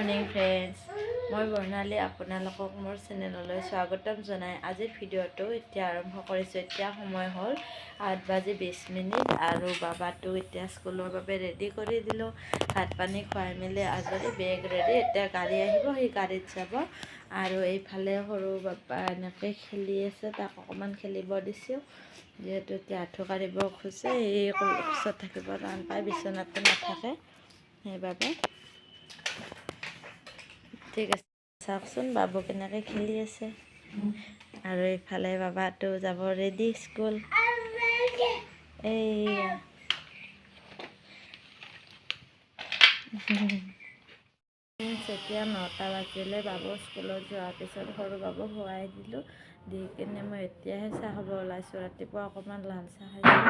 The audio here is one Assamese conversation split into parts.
মৰ্নিং ফ্ৰেণ্ডছ, মই বৰ্ণালী আপোনালোকক মোৰ চেনেললৈ স্বাগতম জনাই আজিৰ ভিডিঅ'টো এতিয়া আৰম্ভ কৰিছোঁ। এতিয়া সময় হ'ল 8:20 আৰু বাবাটো এতিয়া স্কুলৰ বাবে ৰেডি কৰি দিলোঁ। ভাত পানী খুৱাই মেলি আজৰি, বেগ ৰেডি। এতিয়া গাড়ী আহিব, সেই গাড়ীত যাব। আৰু এইফালে সৰু বাবা এনেকৈ খেলি আছে, তাক অকণমান খেলিব দিছোঁ। যিহেতু এতিয়া আঁঠু কাঢ়িব খোজে, এই কোচত থাকিব টান পায়, বিচনাতে নাথাকে, সেইবাবে। ঠিক আছে, চাওকচোন বাবু কেনেকৈ খেলি আছে। আৰু এইফালে বাবাটো যাব ৰেডি স্কুল। এইয়া এতিয়া 9টা বাজিলে। বাবু স্কুলত যোৱাৰ পিছত সৰু বাবু শুৱাই দিলোঁ। দি কিনে মই এতিয়াহে চাহ খাব ওলাইছোঁ। ৰাতিপুৱা অকণমান লাল চাহ খাইছোঁ।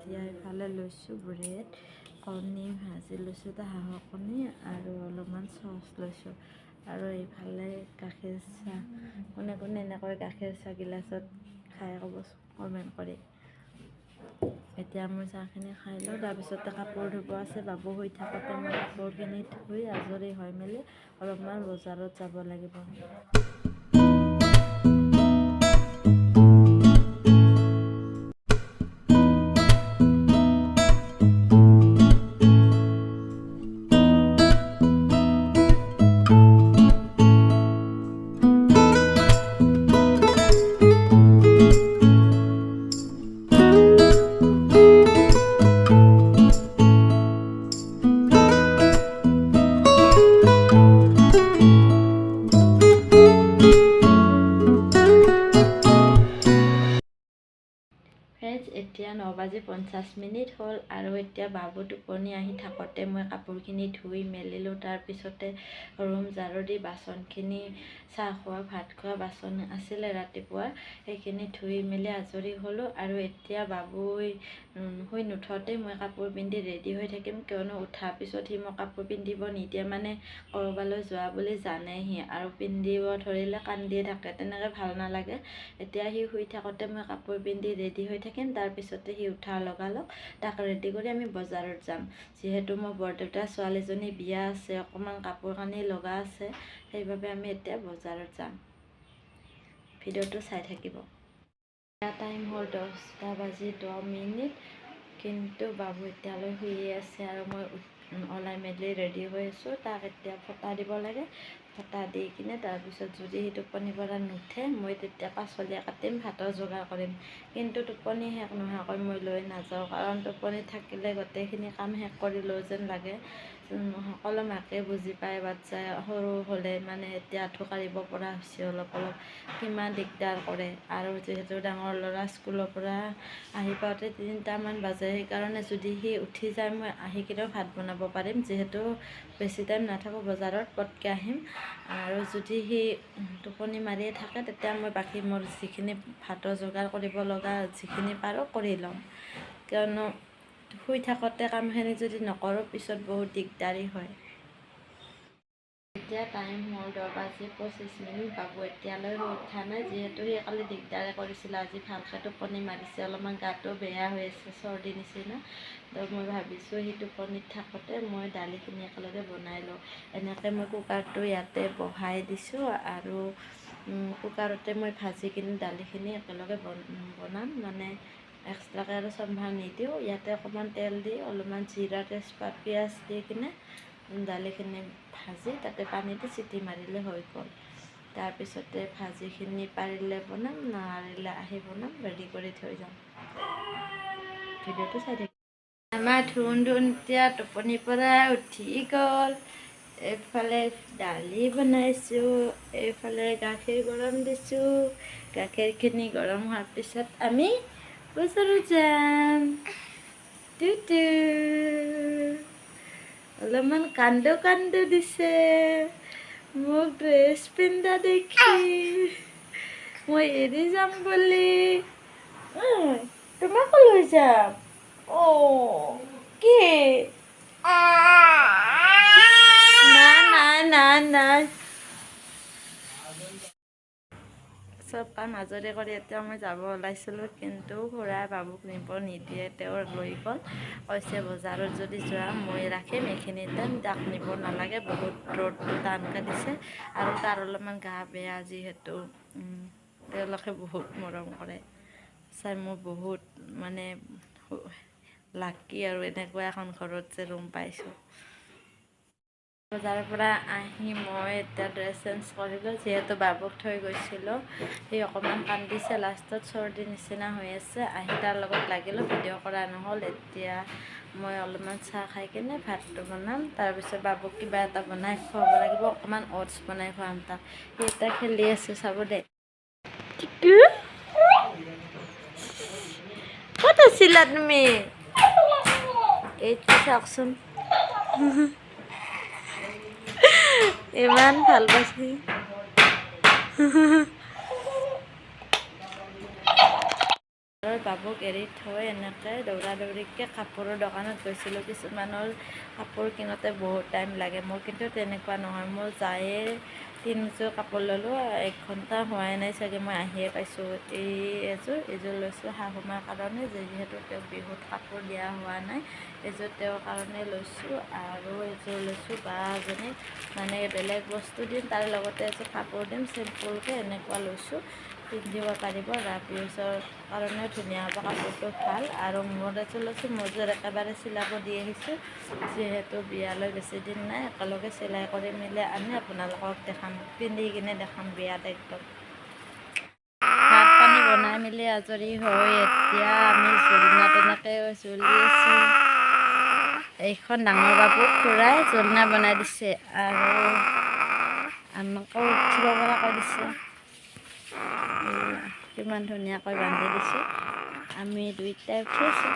এতিয়া এইফালে লৈছোঁ ব্ৰেড, কণী ভাজি লৈছোঁ, হাঁহৰ কণী আৰু অলপমান চচ লৈছোঁ। আৰু এইফালে গাখীৰ চাহ। কোনে কোনে এনেকৈ গাখীৰ চাহ গিলাচত খাই ক'বচোন কমেণ্ট কৰি। এতিয়া মই চাহখিনি খাই লওঁ, তাৰপিছতে কাপোৰ ধুব আছে। বাবু শুই থাকোঁতে মই কাপোৰখিনি ধুই আজৰি হৈ মেলি অলপমান বজাৰত যাব লাগিব। এতিয়া 9:50 হ'ল আৰু এতিয়া বাবু টোপনি আহি থাকোঁতে মই কাপোৰখিনি ধুই মেলিলোঁ। তাৰপিছতে ৰুম ঝাৰু দি বাচনখিনি, চাহ খোৱা ভাত খোৱা বাচন আছিলে ৰাতিপুৱা, সেইখিনি ধুই মেলি আজৰি হ'লোঁ। আৰু এতিয়া বাবুই শুই নুঠোঁতেই মই কাপোৰ পিন্ধি ৰেডি হৈ থাকিম, কিয়নো উঠাৰ পিছত সি মোক কাপোৰ পিন্ধিব নিদিয়ে, মানে ক'ৰবালৈ যোৱা বুলি জানে সি, আৰু পিন্ধিব ধৰিলে কান্দিয়ে থাকে, তেনেকৈ ভাল নালাগে। এতিয়া সি শুই থাকোঁতে মই কাপোৰ পিন্ধি ৰেডি হৈ থাকিম। তাৰপিছতে সি উঠাৰ লগালগ তাক ৰেডি কৰি আমি বজাৰত যাম। যিহেতু মোৰ বৰদেউতাৰ ছোৱালীজনী বিয়া আছে, অকণমান কাপোৰ কানি লগা আছে, সেইবাবে আমি এতিয়া বজাৰত যাম। ভিডিঅ'টো চাই থাকিব। এতিয়া টাইম হ'ল 10:10, কিন্তু বাবু এতিয়ালৈ শুইয়ে আছে আৰু মই ওলাই মেলি ৰেডি হৈ আছোঁ। তাক এতিয়া ফটা দিব লাগে। ফটা দি কিনে তাৰপিছত যদি সি টোপনি পৰা নুঠে, মই তেতিয়া পাচলি কাটিম, ভাতৰ যোগাৰ কৰিম। কিন্তু টোপনি শেষ নোহোৱাকৈ মই লৈ নাযাওঁ, কাৰণ টোপনি থাকিলে গোটেইখিনি কাম শেষ কৰিলোঁ যেন লাগে। সকলো মাকে বুজি পায়, বাচ্ছাই সৰু হ'লে মানে এতিয়া আঁঠু কাঢ়িব পৰা হৈছে অলপ অলপ, কিমান দিগদাৰ কৰে। আৰু যিহেতু ডাঙৰ ল'ৰা স্কুলৰ পৰা আহি পাওঁতে 3টামান বাজে, সেইকাৰণে যদি সি উঠি যায় মই আহি কিনেও ভাত বনাব পাৰিম, যিহেতু বেছি টাইম নাথাকোঁ বজাৰত, পটকৈ আহিম। আৰু যদি সি টোপনি মাৰিয়ে থাকে, তেতিয়া মই বাকী মোৰ যিখিনি ভাতৰ যোগাৰ কৰিব লগা যিখিনি পাৰোঁ কৰি ল'ম, কিয়নো শুই থাকোঁতে কামখিনি যদি নকৰোঁ পিছত বহুত দিগদাৰী হয়। এতিয়া টাইম হ'ল 10:25। বাবু এতিয়ালৈ উঠা নাই, যিহেতু সি কালি দিগদাৰে কৰিছিলে, আজি ভালকৈ টোপনি মাৰিছে। অলপমান গাটো বেয়া হৈ আছে, চৰ্দি নিচিনা। তো মই ভাবিছোঁ সি টোপনিত থাকোঁতে মই দালিখিনি একেলগে বনাই লওঁ। এনেকৈ মই কুকাৰটো ইয়াতে বহাই দিছোঁ, আৰু কুকাৰতে মই ভাজি কিনে দালিখিনি একেলগে বনাম, মানে এক্সট্ৰাকৈ আৰু চম্ভাৰ নিদিওঁ। ইয়াতে অকণমান তেল দি, অলপমান জিৰা, তেজপাত, পিঁয়াজ দি কিনে দালিখিনি ভাজি তাতে পানী দি চিটি মাৰিলে হৈ গ'ল। তাৰপিছতে ভাজিখিনি পাৰিলে বনাম, নোৱাৰিলে আহি বনাম, ৰেডি কৰি থৈ যাম। ভিডিঅ'টো চাই থাকিম। আমাৰ ধুন এতিয়া টোপনিৰ পৰা উঠি গ'ল। এইফালে দালি বনাইছোঁ, এইফালে গাখীৰ গৰম দিছোঁ। গাখীৰখিনি গৰম হোৱাৰ পিছত আমি বজাৰত যাম। অলপমান কান্দো দিছে মোক ড্ৰেছ পিন্ধা দেখি, মই এৰি যাম বুলি। তোমাকো লৈ যাম। কি নাই। চব কাম আজৰি কৰি এতিয়া মই যাব ওলাইছিলোঁ, কিন্তু খুৰাই বাবুক নিব নিদিয়ে। তেওঁ লৈ গ'ল, কৈছে বজাৰত যদি যোৱা মই ৰাখিম, এইখিনিতে তাক নিব নালাগে, বহুত ৰ'দটো টানকৈ দিছে আৰু তাৰ অলপমান গা বেয়া, যিহেতু তেওঁলোকে বহুত মৰম কৰে। চাই মই বহুত মানে লাকি আৰু এনেকুৱা এখন ঘৰত যে ৰুম পাইছোঁ। বজাৰৰ পৰা আহি মই এতিয়া ড্ৰেছ চেঞ্জ কৰিলোঁ, যিহেতু বাবুক থৈ গৈছিলোঁ। সি অকণমান কান্দিছে, লাষ্টত চৰ্দি নিচিনা হৈ আছে। আহি তাৰ লগত লাগিলোঁ, ভিডিঅ' কৰা নহ'ল। এতিয়া মই অলপমান চাহ খাই কিনে ভাতটো বনাম, তাৰপিছত বাবুক কিবা এটা বনাই খুৱাব লাগিব। অকণমান অ'টছ বনাই খুৱাম তাক। সি এতিয়া খেলি আছে, চাব দে। ক'ত আছিলা তুমি? এইটো চাওকচোন, ইমান ভাল পাইছে। বাবুক এৰি থৈ এনেকৈ দৌৰা দৌৰিকৈ কাপোৰৰ দোকানত গৈছিলোঁ। কিছুমানৰ কাপোৰ কিনোতে বহুত টাইম লাগে, মোৰ কিন্তু তেনেকুৱা নহয়। মই যায়ে 3যোৰ কাপোৰ ল'লোঁ, 1 ঘণ্টা হোৱাই নাই চাগে, মই আহিয়ে পাইছোঁ। এইযোৰ লৈছোঁ শাহুমাৰ কাৰণে, যিহেতু তেওঁক বিহুত কাপোৰ দিয়া হোৱা নাই। এইযোৰ তেওঁৰ কাৰণে লৈছোঁ, আৰু এইযোৰ লৈছোঁ বা এজনীক মানে বেলেগ বস্তু দিম, তাৰ লগতে এযোৰ কাপোৰ দিম, চিম্পুলকৈ এনেকুৱা লৈছোঁ, পিন্ধিব পাৰিব। ৰাফিউজৰ কাৰণেও ধুনীয়া হ'ব, কাপোৰটো ভাল। আৰু মোৰ এযোৰ লৈছোঁ, মোৰযোৰ একেবাৰে চিলাব দি আহিছোঁ, যিহেতু বিয়ালৈ বেছি দিন নাই, একেলগে চিলাই কৰি মেলি আনি আপোনালোকক দেখাম, পিন্ধি কিনে দেখাম বিয়াত একদম। ভাত পানী বনাই মেলি আজৰি হৈ এতিয়া আমি জোলনা তেনেকৈ জ্বলি আছোঁ। এইখন ডাঙৰ বাবুক খুৰাই জোলনা বনাই দিছে আৰু আমাকো উঠিব পৰা কৈ দিছে। কিমান ধুনীয়াকৈ বান্ধি দিছোঁ, আমি দুইটাই উঠি আছোঁ।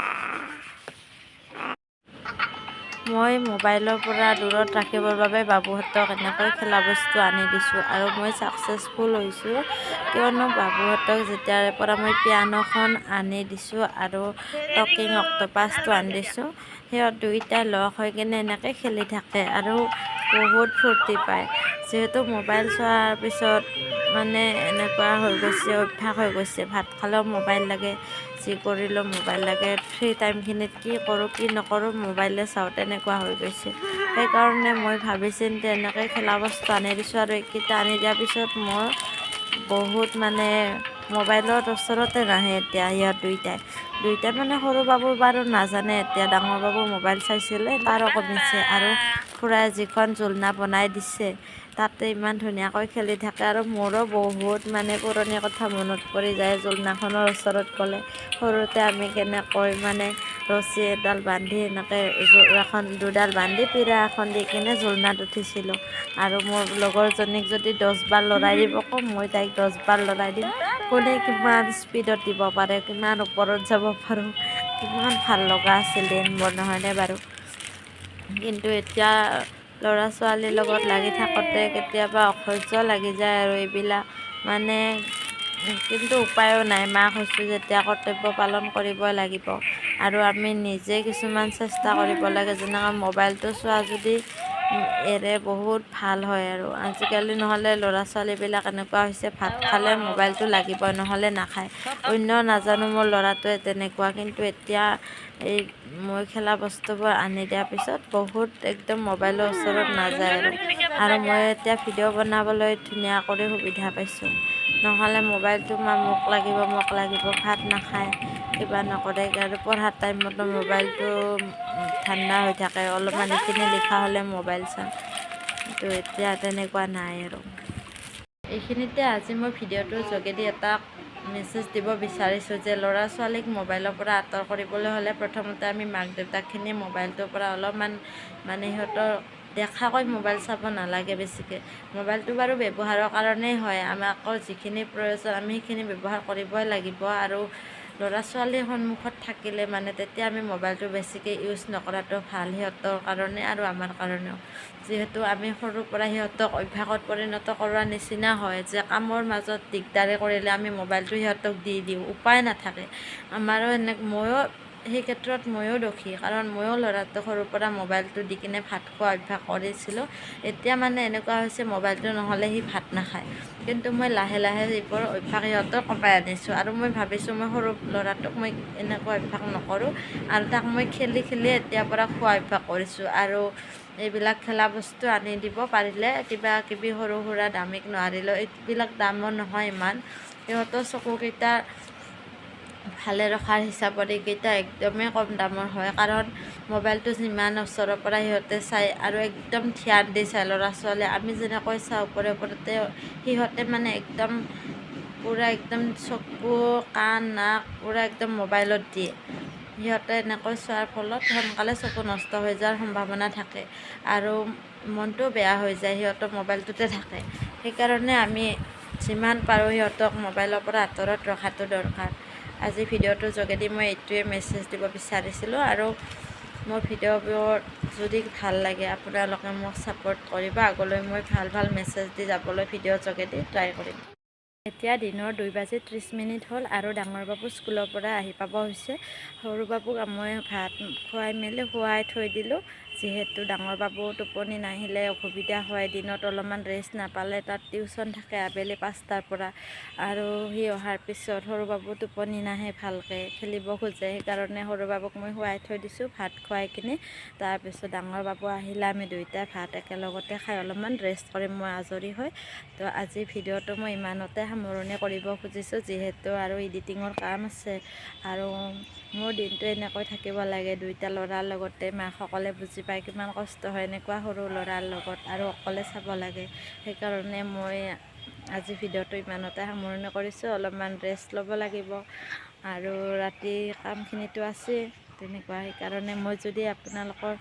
মই মোবাইলৰ পৰা দূৰত ৰাখিবৰ বাবে বাবুহঁতক এনেকৈ খেলা বস্তু আনি দিছোঁ, আৰু মই ছাকচেছফুল হৈছোঁ, কিয়নো বাবুহঁতক যেতিয়াৰে পৰা মই পিয়ানোখন আনি দিছোঁ আৰু টকিং অক্টোপাছটো আনি দিছোঁ, সিহঁত দুইটাই লগ হৈ কিনে এনেকৈ খেলি থাকে আৰু বহুত ফূৰ্তি পায়। যিহেতু মোবাইল চোৱাৰ পিছত মানে এনেকুৱা হৈ গৈছে, অভ্যাস হৈ গৈছে, ভাত খালেও মোবাইল লাগে, যি কৰিলেও মোবাইল লাগে, ফ্ৰী টাইমখিনিত কি কৰোঁ কি নকৰোঁ মোবাইলে চাওঁ, তেনেকুৱা হৈ গৈছে। সেইকাৰণে মই ভাবি চিন্তি এনেকৈ খেলা বস্তু আনি দিছোঁ, আৰু এইকেইটা আনি দিয়াৰ পিছত মোৰ বহুত মানে মোবাইলৰ ওচৰতে নাহে এতিয়া। সিহঁত দুইটাই মানে সৰু বাবু বাৰু নাজানে, এতিয়া ডাঙৰ বাবু মোবাইল চাইছিলে, তাৰো কমিছে। আৰু খুৰাই যিখন জোলনা বনাই দিছে তাতে ইমান ধুনীয়াকৈ খেলি থাকে, আৰু মোৰো বহুত মানে পুৰণি কথা মনত পৰি যায় জোলনাখনৰ ওচৰত গ'লে। সৰুতে আমি কেনেকৈ মানে ৰছী এডাল বান্ধি এনেকৈ দুডাল বান্ধি পিৰা এখন দি কিনে জোলনাত উঠিছিলোঁ, আৰু মোৰ লগৰজনীক যদি 10 বাৰ লৰাই দিব কওঁ, মই তাইক 10 বাৰ লৰাই দিম। কোনে কিমান স্পীডত দিব পাৰে, কিমান ওপৰত যাব পাৰোঁ, কিমান ভাল লগা আছিল দিনবোৰ, নহয়নে বাৰু? কিন্তু এতিয়া ল'ৰা ছোৱালীৰ লগত লাগি থাকোঁতে কেতিয়াবা অসহ্য লাগি যায় আৰু এইবিলাক মানে, কিন্তু উপায়ো নাই। মাক হৈছোঁ যেতিয়া কৰ্তব্য পালন কৰিবই লাগিব, আৰু আমি নিজে কিছুমান চেষ্টা কৰিব লাগে, যেনেকৈ মোবাইলটো চোৱা যদি এৰে বহুত ভাল হয়। আৰু আজিকালি নহ'লে ল'ৰা ছোৱালীবিলাক এনেকুৱা হৈছে, ভাত খালে মোবাইলটো লাগিবই, নহ'লে নাখায়। অন্য নাজানো, মোৰ ল'ৰাটোৱে তেনেকুৱা, কিন্তু এতিয়া এই মই খেলা বস্তুবোৰ আনি দিয়াৰ পিছত বহুত একদম মোবাইলৰ ওচৰত নাযায়। আৰু মই এতিয়া ভিডিঅ' বনাবলৈ ধুনীয়া কৰি সুবিধা পাইছোঁ, নহ'লে মোবাইলটো মোক লাগিব, ভাত নাখায়, কিবা নকৰে। আৰু পঢ়াৰ টাইমতো মোবাইলটো ঠাণ্ডা হৈ থাকে, অলপমান এইখিনি লিখা হ'লে মোবাইল চাওঁ, কিন্তু এতিয়া তেনেকুৱা নাই। আৰু এইখিনিতে আজি মই ভিডিঅ'টোৰ যোগেদি এটা মেছেজ দিব বিচাৰিছোঁ যে ল'ৰা ছোৱালীক মোবাইলৰ পৰা আঁতৰ কৰিবলৈ হ'লে প্ৰথমতে আমি মাক দেউতাকখিনি মোবাইলটোৰ পৰা অলপমান মানে সিহঁতৰ দেখাকৈ মোবাইল চাব নালাগে বেছিকৈ। মোবাইলটো বাৰু ব্যৱহাৰৰ কাৰণেই হয়, আমাকো যিখিনি প্ৰয়োজন আমি সেইখিনি ব্যৱহাৰ কৰিবই লাগিব। আৰু ল'ৰা ছোৱালীৰ সন্মুখত থাকিলে মানে তেতিয়া আমি মোবাইলটো বেছিকৈ ইউজ নকৰাটো ভাল, সিহঁতৰ কাৰণে আৰু আমাৰ কাৰণেও। যিহেতু আমি সৰুৰ পৰা সিহঁতক অভ্যাসত পৰিণত কৰোৱাৰ নিচিনা হয়, যে কামৰ মাজত দিগদাৰি কৰিলে আমি মোবাইলটো সিহঁতক দি দিওঁ, উপায় নাথাকে। আমাৰো ময়ো সেই ক্ষেত্ৰত ময়ো দোষী, কাৰণ ময়ো ল'ৰাটোক সৰুৰ পৰা মোবাইলটো দি কিনে ভাত খোৱা অভ্যাস কৰিছিলোঁ। এতিয়া মানে এনেকুৱা হৈছে মোবাইলটো নহ'লে সি ভাত নাখায়, কিন্তু মই লাহে লাহে এইবোৰ অভ্যাস সিহঁতৰ কমাই আনিছোঁ। আৰু মই ভাবিছোঁ মই সৰু ল'ৰাটোক মই এনেকুৱা অভ্যাস নকৰোঁ, আৰু তাক মই খেলি খেলি এতিয়াৰ পৰা খোৱা অভ্যাস কৰিছোঁ। আৰু এইবিলাক খেলা বস্তু আনি দিব পাৰিলে, কিবা কিবি সৰু সুৰা দামীক নোৱাৰিলেও এইবিলাক দামৰ নহয় ইমান, সিহঁতৰ চকুকেইটা ভালে ৰখাৰ হিচাপত এইকেইটা একদমেই কম দামৰ হয়। কাৰণ মোবাইলটো যিমান ওচৰৰ পৰা সিহঁতে চাই আৰু একদম ধ্যান দি চাই, ল'ৰা ছোৱালী আমি যেনেকৈ চাওঁ ওপৰে ওপৰতে, সিহঁতে মানে একদম পূৰা একদম চকু কাণ নাক পূৰা একদম মোবাইলত দিয়ে। সিহঁতে এনেকৈ চোৱাৰ ফলত সোনকালে চকু নষ্ট হৈ যোৱাৰ সম্ভাৱনা থাকে, আৰু মনটো বেয়া হৈ যায়, সিহঁতৰ মোবাইলটোতে থাকে। সেইকাৰণে আমি যিমান পাৰোঁ সিহঁতক মোবাইলৰ পৰা আঁতৰত ৰখাটো দৰকাৰ। আজি ভিডিঅ'টোৰ যোগেদি মই এইটোৱে মেছেজ দিব বিচাৰিছিলোঁ। আৰু মোৰ ভিডিঅ'বোৰ যদি ভাল লাগে আপোনালোকে মোক ছাপোৰ্ট কৰিব, আগলৈ মই ভাল ভাল মেছেজ দি যাবলৈ ভিডিঅ'ৰ যোগেদি ট্ৰাই কৰিম। এতিয়া দিনৰ 2:30 হ'ল, আৰু ডাঙৰ বাবু স্কুলৰ পৰা আহি পাব হৈছে। সৰু বাবুক মই ভাত খুৱাই মেলি শুৱাই থৈ দিলোঁ, যিহেতু ডাঙৰ বাবু টোপনি নাহিলে অসুবিধা হয়। দিনত অলপমান ৰেষ্ট নাপালে তাত টিউচন থাকে আবেলি 5টাৰ পৰা, আৰু সি অহাৰ পিছত সৰু বাবু টোপনি নাহে ভালকৈ, খেলিব খোজে। সেইকাৰণে সৰু বাবুক মই শুৱাই থৈ দিছোঁ ভাত খুৱাই কিনে। তাৰপিছত ডাঙৰ বাবু আহিলে আমি দুয়োটাই ভাত একেলগতে খাই অলপমান ৰেষ্ট কৰিম মই আজৰি হৈ। তো আজি ভিডিঅ'টো মই ইমানতে সামৰণি কৰিব খুজিছোঁ, যিহেতু আৰু এডিটিঙৰ কাম আছে, আৰু মোৰ দিনটো এনেকৈ থাকিব লাগে দুইটা ল'ৰাৰ লগতে। মাকসকলে বুজি পায় কিমান কষ্ট হয় এনেকুৱা সৰু ল'ৰাৰ লগত, আৰু অকলে চাব লাগে। সেইকাৰণে মই আজি ভিডিঅ'টো ইমানতে সামৰণি কৰিছোঁ। অলপমান ৰেষ্ট ল'ব লাগিব, আৰু ৰাতি কামখিনিতো আছে তেনেকুৱা। সেইকাৰণে মই যদি আপোনালোকৰ